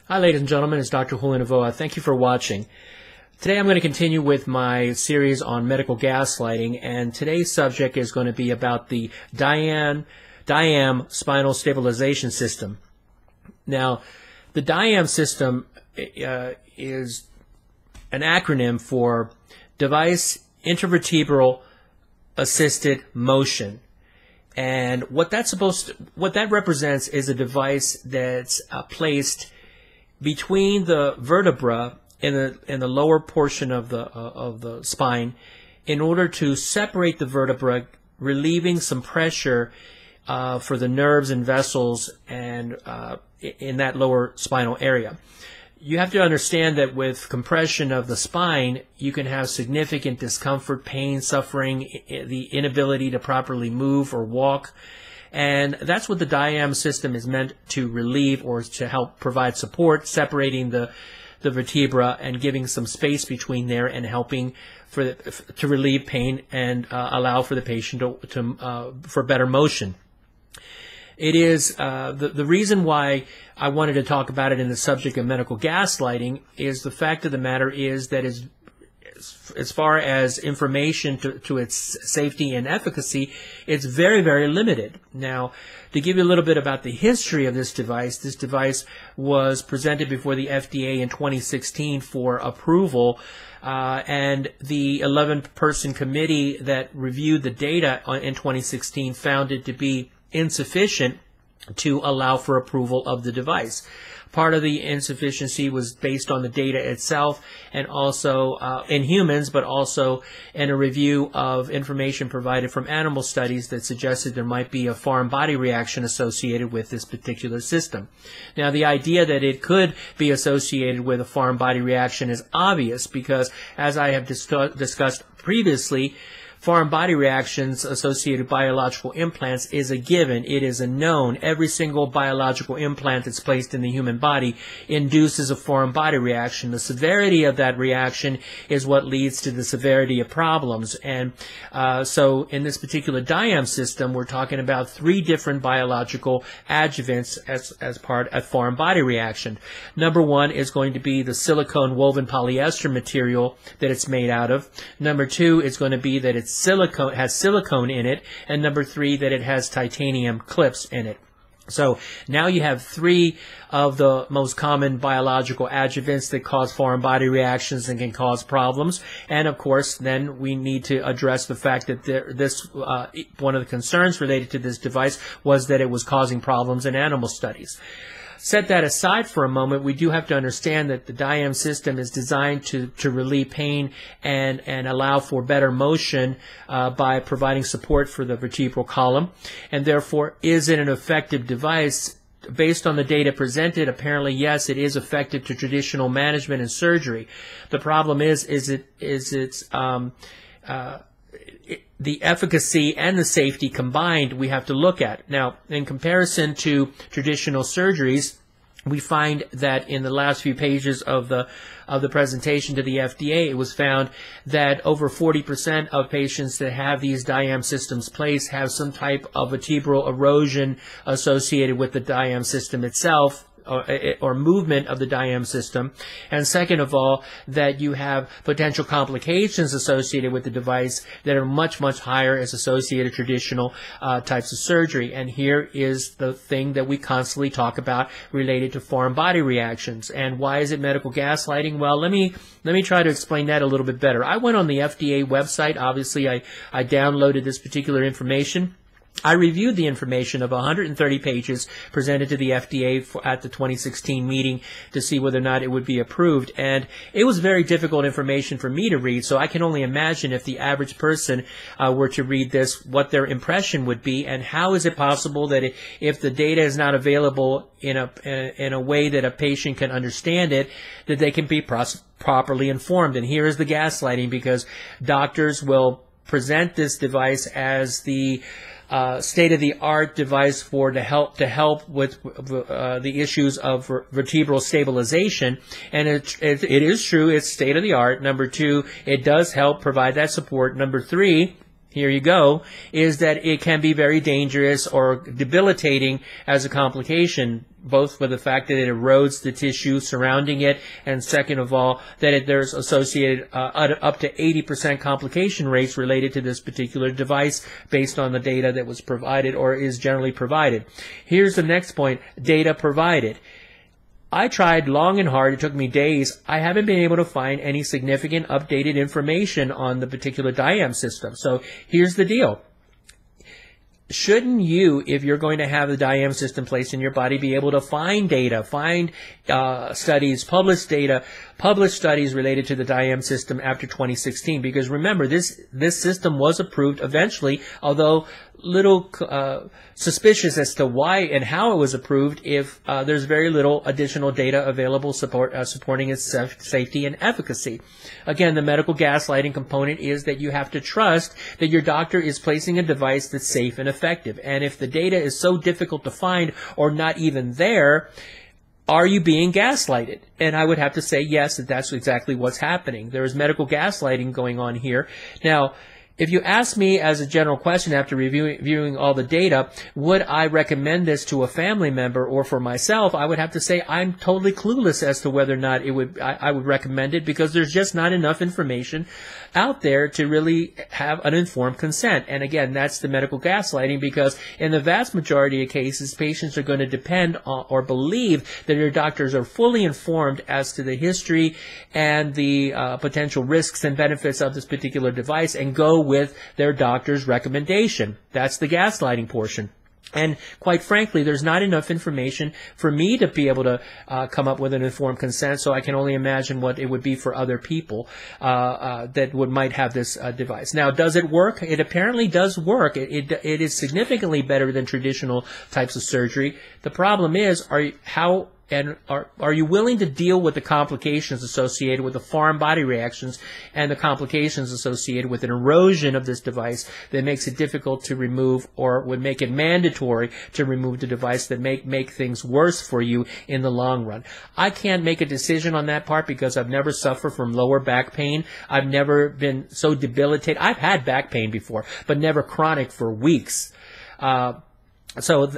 Hi ladies and gentlemen, it's Dr. Julio Novoa. Thank you for watching. Today I'm going to continue with my series on medical gaslighting, and today's subject is going to be about the DIAM Spinal Stabilization System. Now, the DIAM system is an acronym for Device Intervertebral Assisted Motion. And what that represents is a device that's placed between the vertebra in the lower portion of the spine in order to separate the vertebra, relieving some pressure for the nerves and vessels and in that lower spinal area. You have to understand that with compression of the spine, you can have significant discomfort, pain, suffering, the inability to properly move or walk. And that's what the DIAM system is meant to relieve, or to help provide support, separating the vertebra and giving some space between there and helping to relieve pain and allow for the patient for better motion. It is the reason why I wanted to talk about it in the subject of medical gaslighting is the fact of the matter is that as far as information to its safety and efficacy, it's very, very limited. Now, to give you a little bit about the history of this device was presented before the FDA in 2016 for approval, and the 11-person committee that reviewed the data in 2016 found it to be insufficient to allow for approval of the device. Part of the insufficiency was based on the data itself, and also in humans, but also in a review of information provided from animal studies that suggested there might be a foreign body reaction associated with this particular system. Now, the idea that it could be associated with a foreign body reaction is obvious because, as I have discussed previously, foreign body reactions associated with biological implants is a given. It is a known. Every single biological implant that's placed in the human body induces a foreign body reaction. The severity of that reaction is what leads to the severity of problems. And so in this particular DIAM system, we're talking about 3 different biological adjuvants as part of foreign body reaction. Number 1 is going to be the silicone woven polyester material that it's made out of. Number 2 is going to be that it's has silicone in it, and number 3 that it has titanium clips in it. So now you have 3 of the most common biological adjuvants that cause foreign body reactions and can cause problems. And of course, then we need to address the fact that one of the concerns related to this device was that it was causing problems in animal studies. Set that aside for a moment, we do have to understand that the DIAM system is designed to relieve pain and allow for better motion by providing support for the vertebral column. And therefore, is it an effective device? Based on the data presented, apparently, yes, it is effective to traditional management and surgery. The problem is the efficacy and the safety combined we have to look at. Now, in comparison to traditional surgeries, we find that in the last few pages of the presentation to the FDA, it was found that over 40% of patients that have these DIAM systems placed have some type of vertebral erosion associated with the DIAM system itself, or movement of the DIAM system. And second of all, that you have potential complications associated with the device that are much, much higher as associated traditional types of surgery. And here is the thing that we constantly talk about related to foreign body reactions. And why is it medical gaslighting? Well, let me try to explain that a little bit better. I went on the FDA website. Obviously, I downloaded this particular information. I reviewed the information of 130 pages presented to the FDA at the 2016 meeting to see whether or not it would be approved. And it was very difficult information for me to read, so I can only imagine if the average person were to read this, what their impression would be, and how is it possible that if the data is not available in a way that a patient can understand it, that they can be properly informed. And here is the gaslighting, because doctors will present this device as the state-of-the-art device to help with the issues of vertebral stabilization, and it is true, it's state-of-the-art. Number 2, it does help provide that support. Number 3, here you go, is that it can be very dangerous or debilitating as a complication, both for the fact that it erodes the tissue surrounding it, and second of all, that there's associated up to 80% complication rates related to this particular device based on the data that was provided or is generally provided. Here's the next point, data provided. I tried long and hard. It took me days. I haven't been able to find any significant updated information on the particular DIAM system. So here's the deal. Shouldn't you, if you're going to have the DIAM system placed in your body, be able to find data, find studies, published data, published studies related to the DIAM system after 2016? Because remember, this system was approved eventually, although little suspicious as to why and how it was approved if there's very little additional data available supporting its safety and efficacy. Again, the medical gaslighting component is that you have to trust that your doctor is placing a device that's safe and effective. And if the data is so difficult to find or not even there, are you being gaslighted? And I would have to say yes, that's exactly what's happening. There is medical gaslighting going on here. Now, if you ask me as a general question after reviewing all the data, would I recommend this to a family member or for myself, I would have to say I'm totally clueless as to whether or not I would recommend it, because there's just not enough information out there to really have an informed consent. And again, that's the medical gaslighting, because in the vast majority of cases, patients are going to depend on or believe that their doctors are fully informed as to the history and the potential risks and benefits of this particular device and go with their doctor's recommendation. That's the gaslighting portion. And quite frankly, there's not enough information for me to be able to come up with an informed consent, so I can only imagine what it would be for other people that might have this device. Now, does it work? It apparently does work. It is significantly better than traditional types of surgery. The problem is, are you willing to deal with the complications associated with the foreign body reactions and the complications associated with an erosion of this device that makes it difficult to remove, or would make it mandatory to remove the device, that make things worse for you in the long run? I can't make a decision on that part because I've never suffered from lower back pain. I've never been so debilitated. I've had back pain before, but never chronic for weeks. So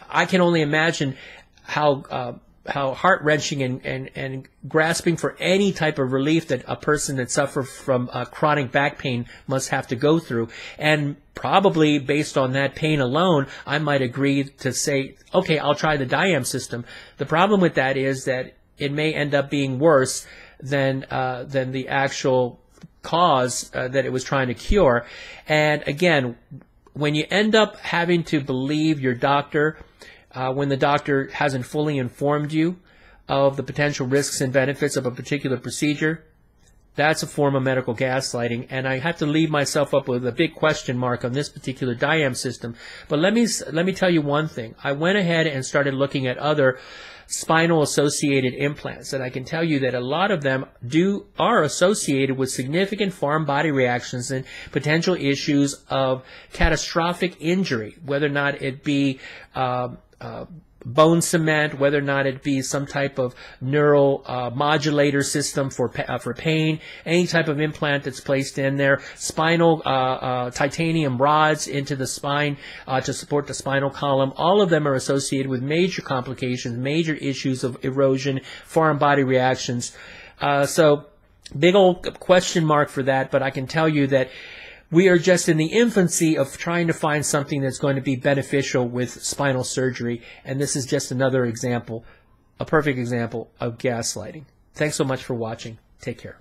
I can only imagine how heart-wrenching and grasping for any type of relief that a person that suffers from chronic back pain must have to go through. And probably based on that pain alone, I might agree to say, okay, I'll try the DIAM system. The problem with that is that it may end up being worse than the actual cause that it was trying to cure. And again, when you end up having to believe your doctor, when the doctor hasn't fully informed you of the potential risks and benefits of a particular procedure, that's a form of medical gaslighting. And I have to leave myself up with a big question mark on this particular DIAM system. But let me tell you one thing. I went ahead and started looking at other spinal associated implants, and I can tell you that a lot of them are associated with significant foreign body reactions and potential issues of catastrophic injury, whether or not it be bone cement, whether or not it be some type of neural modulator system for pain, any type of implant that's placed in there, spinal titanium rods into the spine to support the spinal column. All of them are associated with major complications, major issues of erosion, foreign body reactions. So big old question mark for that, but I can tell you that we are just in the infancy of trying to find something that's going to be beneficial with spinal surgery, and this is just another example, a perfect example of gaslighting. Thanks so much for watching. Take care.